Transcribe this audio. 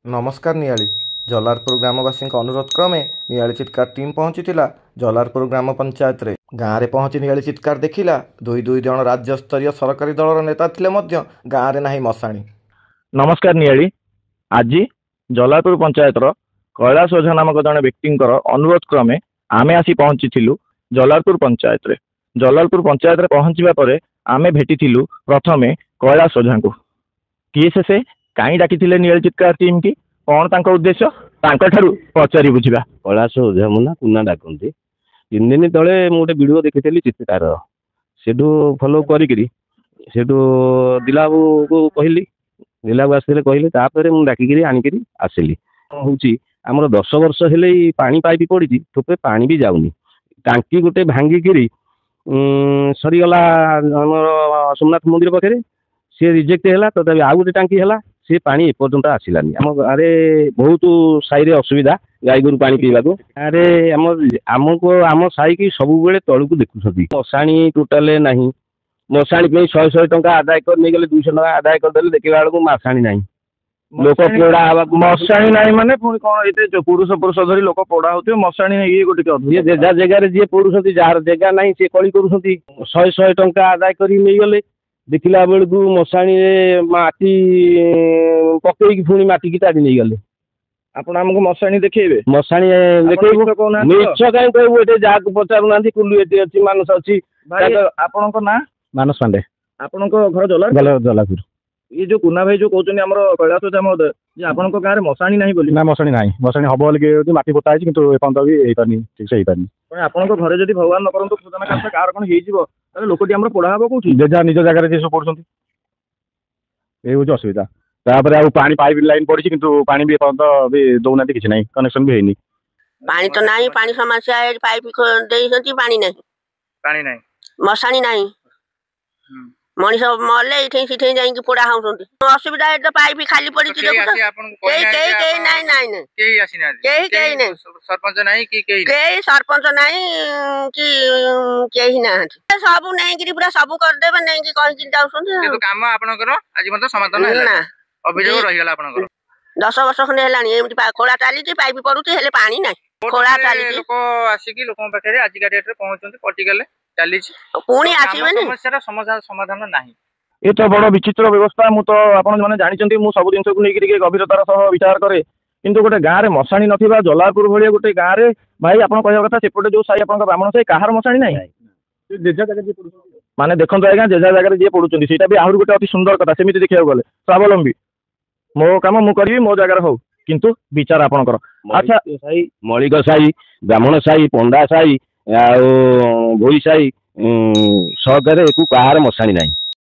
नमस्कार नियाली जलारपुर ग्रामवासी अनुरोध क्रमे नियाली चित्कार टीम पहुंची जलारपुर ग्राम पंचायत रे गाँव में पहुंची नियाली चित्कार देखिला दुई दुई जन राज्य स्तरीय सरकारी दलर नेता थिले मध्य गाँव में नाही मशाणी। नमस्कार नियाली आज जलारपुर पंचायत कैलाश ओझा नामक जड़े व्यक्ति अनुरोध क्रमे आमे आसी पहुंची जलारपुर पंचायत रे। जलारपुर पंचायत रे पहुंचवा पर आमे भेटी प्रथमे कैलाश ओझा को किए से कहीं डाकी नियाली चित्कार टीम की कौन तांको उद्देश्य पचारि बुझा। कैलाश ओझा मुना कुना डाकती 3 दिन तले गोटे वीडियो देखी चित्कार से फॉलो करी दिलाबू को कहली दिलाबू आसते कहले तापर मुझे डाकिकी आणिक आसिली हूँ आमर 10 वर्ष हेले पानी पाइप पड़ी ठोपे पानी भी जाऊनी टांकी गोटे भांगिकी सरीगला सोमनाथ मंदिर पाखे सी रिजेक्ट है तथा आउ गोटे टांकी है सी पानी एपर्तंत आसलानी आम गाँव बहुत साई असुविधा गाई गोरु पानी पीवा अरे आमको आम साई की सब तलू को देखुं मशाणी टोटाल ना मशाणी 100 टंका आदाय कर नहीं गले 200 टंका आदाय करदे देखा बेलू मशाणी ना लोक पोड़ा मशाणी ना माने कौन ये पुरुष पुरुष धरी लोक पोड़ा होते मशाणी ये गोटे जेजा जगार जी पोड़ुं जार जगह ना सी कली कर 100 टंका आदाय कर नहीं गले देखला बेलू मशाणी माटी पकईकी पुणी माटी ताड़ी नहीं गले आपण आमको मशाणी देखेबे मशाणी देखो मिछ कहीं कहबू ये जहाँ पचारू ना कुलू ये अच्छी मानस अच्छी आपण ना मानस पांडे आपण घर जलापुर ये जो कुना भाई जो कहते आम कैलाश ओझा महोदय जे आपण गाँव में मशाणी ना बोली ना मशाणी ना मशाणी हम बोलिए माटी पोता है कि एपंत भी पारनी ठीक से पारनी आपण घर जब भगवान न करते खोदना कार्य कार कौन हो लोकटी आम पोड़ा हम कौन जेजा निज जगह सब पढ़ुं ये हूँ असुविधा तापर आ पानी पाइप लाइन पड़ी कि पानी भी एपर्तंत भी दौना कि ना कनेक्शन भी है पानी तो नहीं पानी समस्या है पाइप पानी नहीं पानी नहीं मशाणी नहीं मनीष मले ये जाइए पोड़ा हो असुविधा है तो पाइप खाली पड़ी सरपंच नहीं कि ना सब नहीं पूरा सब करदे नहीं कहीं जाऊँ 10 वर्ष खंडे है खोला चली पाइप पड़ुची पानी ना खोला चली पुणी आसवे समाधान नहीं ये तो बड़ विचित्र व्यवस्था मु तो आपण मैंने जानते मुझे सब जिन को लेकिन गभीरतार सह विचार करे किंतु गोटे गाँव में मशाणी ना जलारपुर भाई गोटे गाँव में भाई आप कहवा कथा सेपटे जो साई आप ब्राह्मण साई कहार मशाणी ना माने देखो आज्ञा जेजा जगह जी पढ़ुं से भी आहरी गोटे अति सुंदर कथा सेमती देखा गले स्वावलंबी मो कम मु करी मो जगार हो किंतु विचार आपणकर अच्छा मलिक साई ब्राह्मण साई पंडा साई भोई साई सहकार कहार मशाणी ना